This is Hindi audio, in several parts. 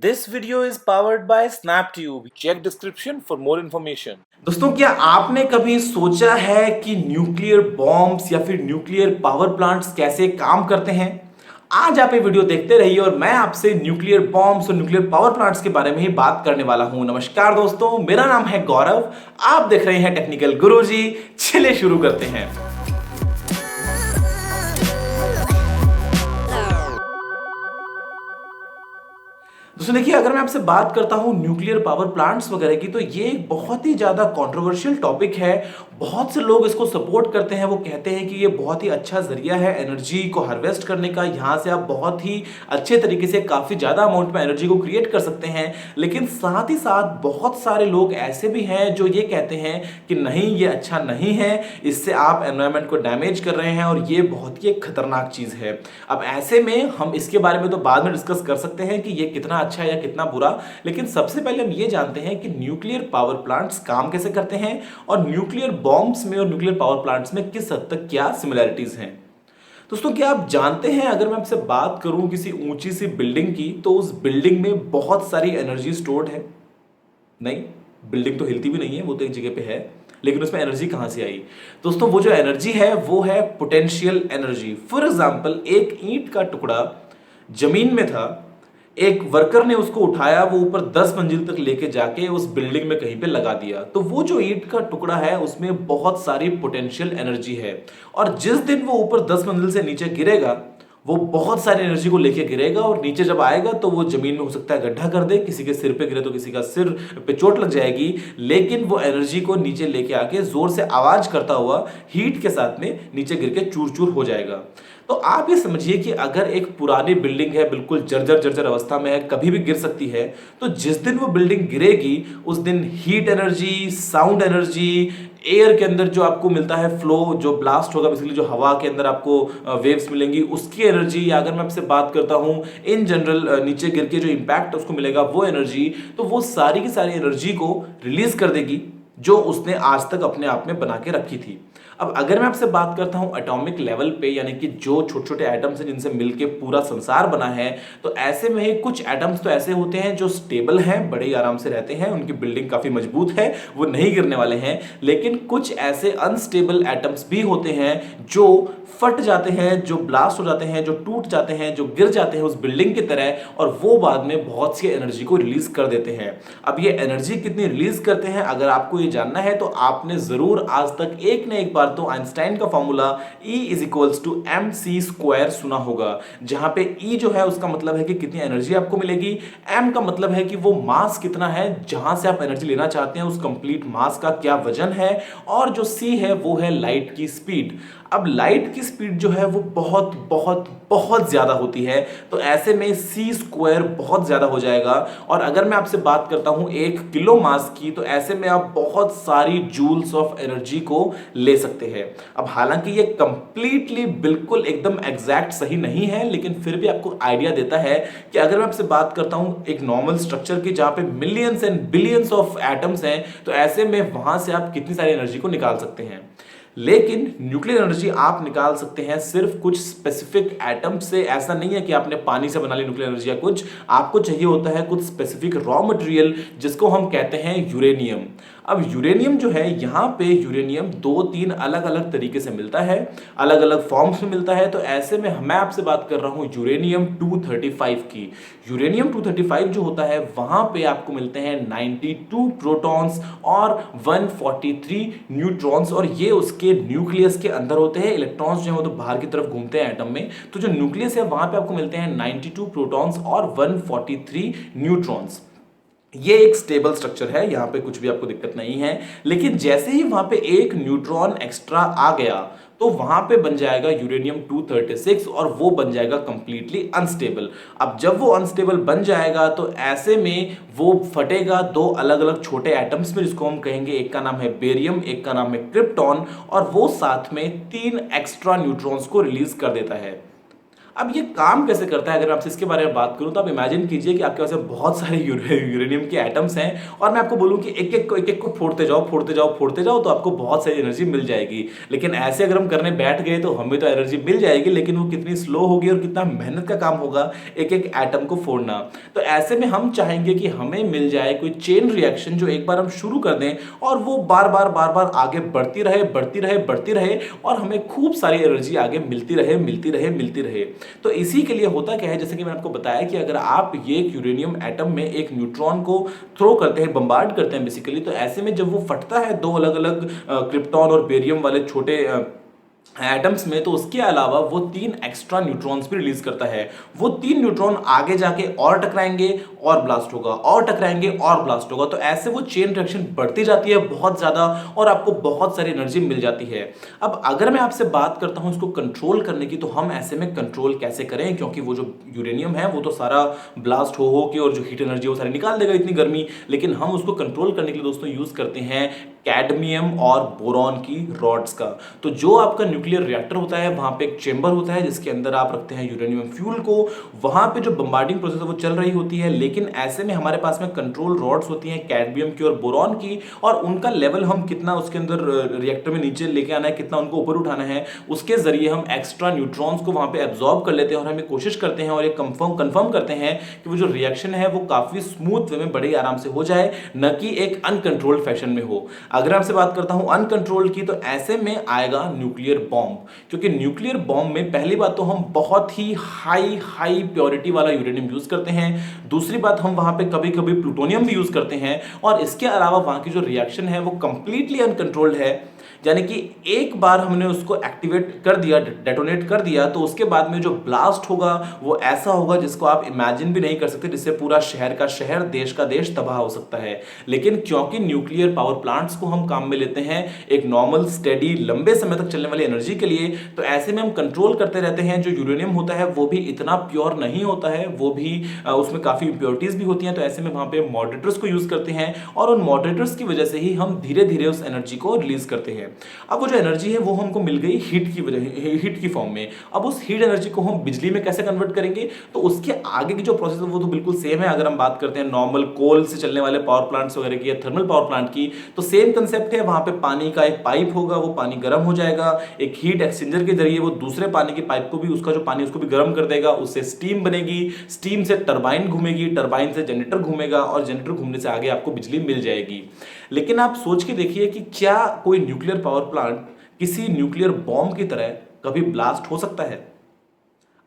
This video is powered by SnapTube. Check description for more information. दोस्तों, क्या आपने कभी सोचा है कि न्यूक्लियर बॉम्ब्स या फिर न्यूक्लियर पावर प्लांट्स कैसे काम करते हैं? आज आप ये वीडियो देखते रहिए और मैं आपसे न्यूक्लियर बॉम्ब्स और न्यूक्लियर पावर प्लांट्स के बारे में ही बात करने वाला हूं। नमस्कार दोस्तों, मेरा नाम है गौरव। आप देख रहे हैं टेक्निकल गुरुजी। चलिए शुरू करते हैं। दोस्तों देखिए, अगर मैं आपसे बात करता हूं न्यूक्लियर पावर प्लांट्स वगैरह की, तो ये एक बहुत ही ज़्यादा कंट्रोवर्शियल टॉपिक है। बहुत से लोग इसको सपोर्ट करते हैं। वो कहते हैं कि ये बहुत ही अच्छा जरिया है एनर्जी को हार्वेस्ट करने का। यहाँ से आप बहुत ही अच्छे तरीके से काफ़ी ज़्यादा अमाउंट में एनर्जी को क्रिएट कर सकते हैं। लेकिन साथ ही साथ बहुत सारे लोग ऐसे भी हैं जो ये कहते हैं कि नहीं, ये अच्छा नहीं है, इससे आप एनवायरनमेंट को डैमेज कर रहे हैं और ये बहुत ही खतरनाक चीज़ है। अब ऐसे में हम इसके बारे में तो बाद में डिस्कस कर सकते हैं कि ये कितना अच्छा है या कितना बुरा। लेकिन सबसे पहले हम ये जानते हैं कि न्यूक्लियर पावर प्लांट्स काम कैसे करते हैं और न्यूक्लियर बॉम्ब्स में और न्यूक्लियर पावर प्लांट्स में किस हद तक क्या सिमिलरिटीज हैं। दोस्तों, क्या आप जानते हैं, अगर मैं आपसे बात करूं किसी ऊंची सी बिल्डिंग की, तो उस बिल्डिंग में बहुत सारी एनर्जी स्टोर्ड है? नहीं, बिल्डिंग तो हिलती भी नहीं है, वो तो एक जगह पे है। लेकिन उसमें एनर्जी कहां से आई? दोस्तों, वो जो एनर्जी है वो है पोटेंशियल एनर्जी। फॉर एग्जांपल, एक ईंट का टुकड़ा जमीन में था, एक वर्कर ने उसको उठाया, वो ऊपर 10 मंजिल तक लेके जाके उस बिल्डिंग में कहीं पे लगा दिया। तो वो जो ईंट का टुकड़ा है उसमें बहुत सारी पोटेंशियल एनर्जी है और जिस दिन वो ऊपर 10 मंजिल से नीचे गिरेगा, वो बहुत सारी एनर्जी को लेके गिरेगा और नीचे जब आएगा तो वो जमीन में हो सकता है गड्ढा कर दे, किसी के सिर पे गिरे तो किसी का सिर पे चोट लग जाएगी। लेकिन वो एनर्जी को नीचे लेके आके जोर से आवाज करता हुआ हीट के साथ में नीचे गिर के चूर चूर हो जाएगा। तो आप ये समझिए कि अगर एक पुरानी बिल्डिंग है, बिल्कुल जर्जर जर्जर अवस्था में है, कभी भी गिर सकती है, तो जिस दिन वो बिल्डिंग गिरेगी उस दिन heat energy, sound energy, air के अंदर जो आपको मिलता है फ्लो, जो ब्लास्ट होगा, बेसिकली जो हवा के अंदर आपको वेव्स मिलेंगी, उसकी एनर्जी, या अगर मैं आपसे बात करता हूं इन जनरल नीचे गिर के जो इंपैक्ट उसको मिलेगा वो एनर्जी, तो वो सारी की सारी एनर्जी को रिलीज कर देगी जो उसने आज तक अपने आप में बना के रखी थी। अब अगर मैं आपसे बात करता हूं एटॉमिक लेवल पे, यानी कि जो छोटे छोटे एटम्स हैं जिनसे मिलके पूरा संसार बना है, तो ऐसे में ही कुछ एटम्स तो ऐसे होते हैं जो स्टेबल हैं, बड़े आराम से रहते हैं, उनकी बिल्डिंग काफी मजबूत है, वो नहीं गिरने वाले हैं। लेकिन कुछ ऐसे अनस्टेबल एटम्स भी होते हैं जो फट जाते हैं, जो ब्लास्ट हो जाते हैं, जो टूट जाते हैं, जो गिर जाते हैं उस बिल्डिंग की तरह, और वो बाद में बहुत सी एनर्जी को रिलीज कर देते हैं। अब ये एनर्जी कितनी रिलीज करते हैं, अगर आपको ये जानना है तो आपने जरूर आज तक एक न एक बार तो आइंस्टाइन का फॉर्मूला E = mc² सुना होगा, जहां पे E जो है उसका मतलब है कि कितनी एनर्जी आपको मिलेगी, m का मतलब है कि वो मास कितना है जहां से आप एनर्जी लेना चाहते हैं, उस कंप्लीट मास का क्या वजन है, और जो c है वो है लाइट की स्पीड। अब लाइट की स्पीड जो है वो बहुत बहुत बहुत ज्यादा होती है, तो ऐसे में c² बहुत ज्यादा हो जाएगा। और अगर मैं आपसे बात करता हूं 1 किलो मास की, तो ऐसे में आप बहुत सारी जूल्स ऑफ एनर्जी को ले सकते हैं। अब हालांकि ये कंप्लीटली बिल्कुल एकदम एग्जैक्ट सही नहीं है, लेकिन फिर भी आपको आइडिया देता है कि अगर मैं आपसे बात करता हूं एक नॉर्मल स्ट्रक्चर की जहां पे millions and billions of atoms हैं, तो ऐसे में वहां से आप कितनी सारी एनर्जी को निकाल सकते हैं। लेकिन न्यूक्लियर एनर्जी आप निकाल सकते हैं सिर्फ कुछ स्पेसिफिक एटम से। ऐसा नहीं है कि आपने पानी से बना ली न्यूक्लियर एनर्जी या कुछ, आपको चाहिए होता है कुछ स्पेसिफिक रॉ मटेरियल जिसको हम कहते हैं यूरेनियम। अब यूरेनियम जो है, यहाँ पे यूरेनियम 2-3 अलग अलग तरीके से मिलता है, अलग अलग फॉर्म्स में मिलता है। तो ऐसे में मैं आपसे बात कर रहा हूँ यूरेनियम 235 की। यूरेनियम 235 जो होता है, वहां पे आपको मिलते हैं 92 प्रोटॉन्स और 143 न्यूट्रॉन्स, और ये उसके न्यूक्लियस के अंदर होते हैं। इलेक्ट्रॉन्स जो है वो तो बाहर की तरफ घूमते हैं एटम में, तो जो न्यूक्लियस है वहां पे आपको मिलते हैं 92 प्रोटॉन्स और 143 न्यूट्रॉन्स। ये एक स्टेबल स्ट्रक्चर है, यहां पे कुछ भी आपको दिक्कत नहीं है। लेकिन जैसे ही वहां पे एक न्यूट्रॉन एक्स्ट्रा आ गया, तो वहां पे बन जाएगा यूरेनियम 236 और वो बन जाएगा कंप्लीटली अनस्टेबल। अब जब वो अनस्टेबल बन जाएगा तो ऐसे में वो फटेगा 2 अलग अलग छोटे एटम्स में, जिसको हम कहेंगे एक का नाम है बेरियम, एक का नाम है क्रिप्टॉन, और वो साथ में 3 एक्स्ट्रा न्यूट्रॉन्स को रिलीज कर देता है। अब ये काम कैसे करता है, अगर मैं आपसे इसके बारे में बात करूं तो आप इमेजिन कीजिए कि आपके पास में बहुत सारे यूरेनियम के एटम्स हैं और मैं आपको बोलूं कि एक एक को फोड़ते जाओ फोड़ते जाओ फोड़ते जाओ तो आपको बहुत सारी एनर्जी मिल जाएगी। लेकिन ऐसे अगर हम करने बैठ गए तो हमें तो एनर्जी मिल जाएगी, लेकिन वो कितनी स्लो होगी और कितना मेहनत का काम होगा एक एक एटम को फोड़ना। तो ऐसे में हम चाहेंगे कि हमें मिल जाए कोई चेन रिएक्शन जो एक बार हम शुरू कर दें और वो बार बार आगे बढ़ती रहे बढ़ती रहे बढ़ती रहे और हमें खूब सारी एनर्जी आगे मिलती रहे मिलती रहे मिलती रहे। तो इसी के लिए होता क्या है, जैसे कि मैंने आपको बताया कि अगर आप ये एक यूरेनियम एटम में एक न्यूट्रॉन को थ्रो करते हैं, बम्बार्ड करते हैं बेसिकली, तो ऐसे में जब वो फटता है दो अलग अलग क्रिप्टॉन और बेरियम वाले छोटे एटम्स में, तो उसके अलावा वो 3 एक्स्ट्रा न्यूट्रॉन्स भी रिलीज करता है। वो 3 न्यूट्रॉन आगे जाके और टकराएंगे और ब्लास्ट होगा और टकराएंगे और ब्लास्ट होगा। तो ऐसे वो चेन रिएक्शन बढ़ती जाती है बहुत ज्यादा और आपको बहुत सारी एनर्जी मिल जाती है। अब अगर मैं आपसे बात करता हूं इसको कंट्रोल करने की, तो हम ऐसे में कंट्रोल कैसे करें, क्योंकि वो जो यूरेनियम है वो तो सारा ब्लास्ट हो के और जो हीट एनर्जी वो सारी निकाल देगा इतनी गर्मी। लेकिन हम उसको कंट्रोल करने के लिए दोस्तों यूज करते हैं कैडमियम और बोरॉन की रॉड्स का। तो जो आपका न्यूक्लियर रिएक्टर होता है वहां पे एक चेंबर होता है जिसके अंदर आप रखते हैं यूरेनियम फ्यूल को। वहां पे जो बम्बार्डिंग प्रोसेस है वो चल रही होती है, लेकिन ऐसे में हमारे पास में कंट्रोल रॉड्स होती हैं कैडमियम की और बोरॉन की, और उनका लेवल हम कितना उसके अंदर रिएक्टर में नीचे लेके आना है, कितना उनको ऊपर उठाना है, उसके जरिए हम एक्स्ट्रा न्यूट्रॉन्स को वहां पे एब्जॉर्ब कर लेते हैं और हमें कोशिश करते हैं और ये कंफर्म करते हैं कि वो जो रिएक्शन है वो काफी स्मूथ वे में बड़े आराम से हो जाए, न कि एक अनकंट्रोल्ड फैशन में हो। अगर आपसे बात करता हूं अनकंट्रोल्ड की, तो ऐसे में आएगा न्यूक्लियर बॉम्ब। क्योंकि न्यूक्लियर बॉम्ब में पहली बात तो हम बहुत ही हाई प्योरिटी वाला यूरेनियम यूज करते हैं, दूसरी बात हम वहां पे कभी कभी प्लूटोनियम भी यूज करते हैं, और इसके अलावा वहां की जो रिएक्शन है वो कंप्लीटली अनकंट्रोल्ड है। यानी कि एक बार हमने उसको एक्टिवेट कर दिया, डेटोनेट कर दिया, तो उसके बाद में जो ब्लास्ट होगा वो ऐसा होगा जिसको आप इमेजिन भी नहीं कर सकते, जिससे पूरा शहर का शहर, देश का देश तबाह हो सकता है। लेकिन क्योंकि न्यूक्लियर पावर प्लांट्स को हम काम में लेते हैं एक नॉर्मल स्टेडी लंबे समय तक चलने वाली एनर्जी के लिए, तो ऐसे में हम कंट्रोल करते रहते हैं। जो यूरेनियम होता है वो भी इतना प्योर नहीं होता है, वो भी उसमें काफी इंप्योरिटीज भी होती हैं, तो ऐसे में वहां पे मॉडरेटर्स को यूज करते हैं और उन मॉडरेटर्स की वजह से ही हम धीरे धीरे उस एनर्जी को रिलीज करते हैं। अब वो जो एनर्जी है वो हमको मिल गई हीट की वजह, हीट की फॉर्म में। अब उस हीट एनर्जी को हम बिजली में कैसे कन्वर्ट करेंगे, तो उसके आगे की जो प्रोसेस है वो तो बिल्कुल सेम है। अगर हम बात करते हैं नॉर्मल कोल से चलने वाले पावर प्लांट्स वगैरह की या थर्मल पावर प्लांट की, तो सेम कंसेप्ट है। वहां पे पानी का एक पाइप होगा, वो पानी गर्म हो जाएगा, एक हीट एक्सचेंजर के जरिए वो दूसरे पानी के पाइप को भी, उसका जो पानी उसको भी गर्म कर देगा, उससे स्टीम बनेगी, स्टीम से टरबाइन घूमेगी, टरबाइन से जनरेटर घूमेगा और जनरेटर घूमने से आगे आपको बिजली मिल जाएगी। लेकिन आप सोच के देखिए कि क्या कोई न्यूक्लियर पावर प्लांट किसी न्यूक्लियर बॉम्ब की तरह कभी ब्लास्ट हो सकता है?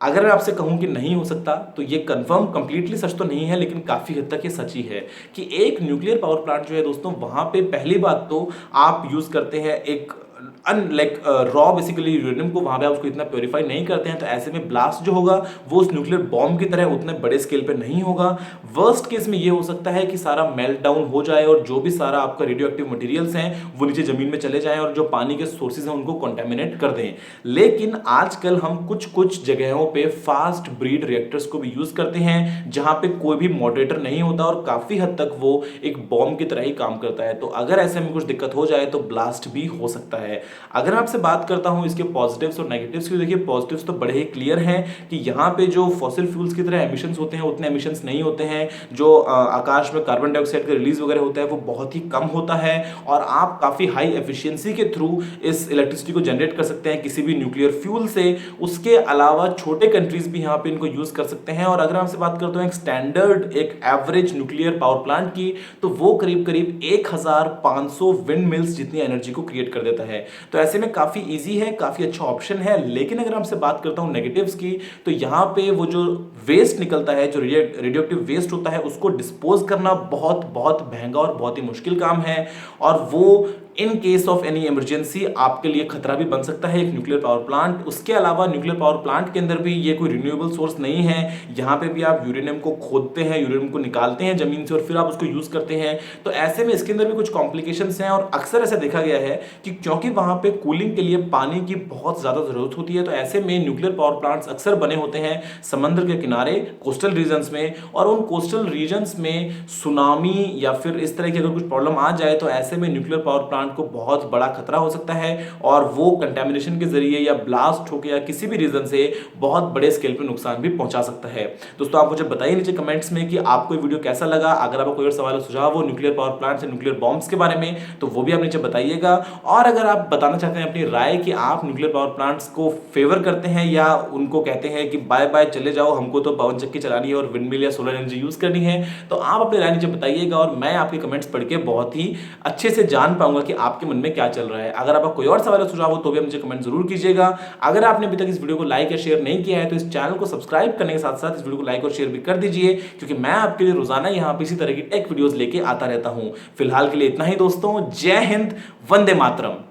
अगर मैं आपसे कहूं कि नहीं हो सकता, तो ये कंफर्म कंप्लीटली सच तो नहीं है, लेकिन काफी हद तक ये सच ही है कि एक न्यूक्लियर पावर प्लांट जो है दोस्तों, वहां पे पहली बात तो आप यूज करते हैं एक लाइक रॉ बेसिकली यूरेनियम को, वहां पे आप उसको इतना प्योरीफाई नहीं करते हैं, तो ऐसे में ब्लास्ट जो होगा वो उस न्यूक्लियर बॉम्ब की तरह उतने बड़े स्केल पे नहीं होगा। वर्स्ट केस में ये हो सकता है कि सारा मेल्ट डाउन हो जाए और जो भी सारा आपका रेडियो एक्टिव मटेरियल्स हैं वो नीचे जमीन में चले जाएं और जो पानी के सोर्सेज हैं उनको कॉन्टेमिनेट कर दें। लेकिन आजकल हम कुछ कुछ जगहों पे फास्ट ब्रीड रिएक्टर्स को भी यूज करते हैं जहां पे कोई भी मॉडरेटर नहीं होता और काफी हद तक वो एक बॉम्ब की तरह ही काम करता है। तो अगर ऐसे में कुछ दिक्कत हो जाए तो ब्लास्ट भी हो सकता है। अगर मैं आपसे बात करता हूं इसके पॉजिटिव्स और नेगेटिव्स की, देखिए पॉजिटिव्स तो बड़े ही क्लियर हैं कि यहाँ पे जो फॉसिल फ्यूल्स की तरह एमिशंस होते हैं उतने एमिशंस नहीं होते हैं। जो आकाश में कार्बन डाइऑक्साइड का रिलीज वगैरह होता है वो बहुत ही कम होता है और आप काफी हाई एफिशिएंसी के थ्रू इस इलेक्ट्रिसिटी को जनरेट कर सकते हैं किसी भी न्यूक्लियर फ्यूल से। उसके अलावा छोटे कंट्रीज भी यहाँ पे इनको यूज कर सकते हैं। और अगर मैं आपसे बात करता हूँ एक स्टैंडर्ड, एक एवरेज न्यूक्लियर पावर प्लांट की, तो वो करीब करीब 1500 विंड मिल्स जितनी एनर्जी को क्रिएट कर देता है। तो ऐसे में काफी इजी है, काफी अच्छा ऑप्शन है। लेकिन अगर आपसे बात करता हूं नेगेटिव्स की, तो यहां पे वो जो वेस्ट निकलता है, जो रेडियो एक्टिव वेस्ट होता है, उसको डिस्पोज करना बहुत बहुत महंगा और बहुत ही मुश्किल काम है। और वो in case of any emergency आपके लिए खतरा भी बन सकता है एक न्यूक्लियर पावर प्लांट। उसके अलावा न्यूक्लियर पावर प्लांट के अंदर भी ये कोई रिन्यूएबल सोर्स नहीं है। यहाँ पे भी आप यूरेनियम को खोदते हैं, यूरेनियम को निकालते हैं जमीन से और फिर आप उसको यूज करते हैं। तो ऐसे में इसके अंदर भी कुछ कॉम्प्लिकेशंस हैं और अक्सर ऐसा देखा गया है कि क्योंकि वहां पे कूलिंग के लिए पानी की बहुत ज्यादा जरूरत होती है, तो ऐसे में न्यूक्लियर पावर प्लांट्स अक्सर बने होते हैं समंदर के किनारे, कोस्टल रीजन्स में। और उन कोस्टल रीजन्स में सुनामी या फिर इस तरह की अगर कुछ प्रॉब्लम आ जाए, तो ऐसे में न्यूक्लियर पावर प्लांट प्लांट को बहुत बड़ा खतरा हो सकता है और वो कंटेमिनेशन के जरिए या ब्लास्ट होकर या किसी भी रीजन से बहुत बड़े स्केल पे नुकसान भी पहुंचा सकता है। दोस्तों आप मुझे बताइए नीचे कमेंट्स में कि आपको ये वीडियो कैसा लगा। अगर आपको कोई और सवाल सुझाव हो न्यूक्लियर पावर प्लांट्स या न्यूक्लियर बॉम्ब्स के बारे में तो वो भी आप नीचे बताइएगा। और अगर आप बताना चाहते हैं अपनी राय कि आप न्यूक्लियर पावर प्लांट्स को फेवर करते हैं या उनको कहते हैं कि बाय बाय चले जाओ, हमको तो पवन चक्की चलानी है और विंडमिल या सोलर एनर्जी यूज करनी है, तो आप अपनी राय नीचे बताइएगा और मैं आपके कमेंट्स पढ़ के बहुत ही अच्छे से जान पाऊंगा कि आपके मन में क्या चल रहा है। अगर आपका कोई और सवाल या सुझाव हो तो भी मुझे कमेंट जरूर कीजिएगा। अगर आपने अभी तक इस वीडियो को लाइक या शेयर नहीं किया है तो इस चैनल को सब्सक्राइब करने के साथ साथ इस वीडियो को लाइक और शेयर भी कर दीजिए, क्योंकि मैं आपके लिए रोजाना यहाँ पे इसी तरह की टेक वीडियोस लेके आता रहता हूँ। फिलहाल के लिए इतना ही दोस्तों, जय हिंद, वंदे मातरम।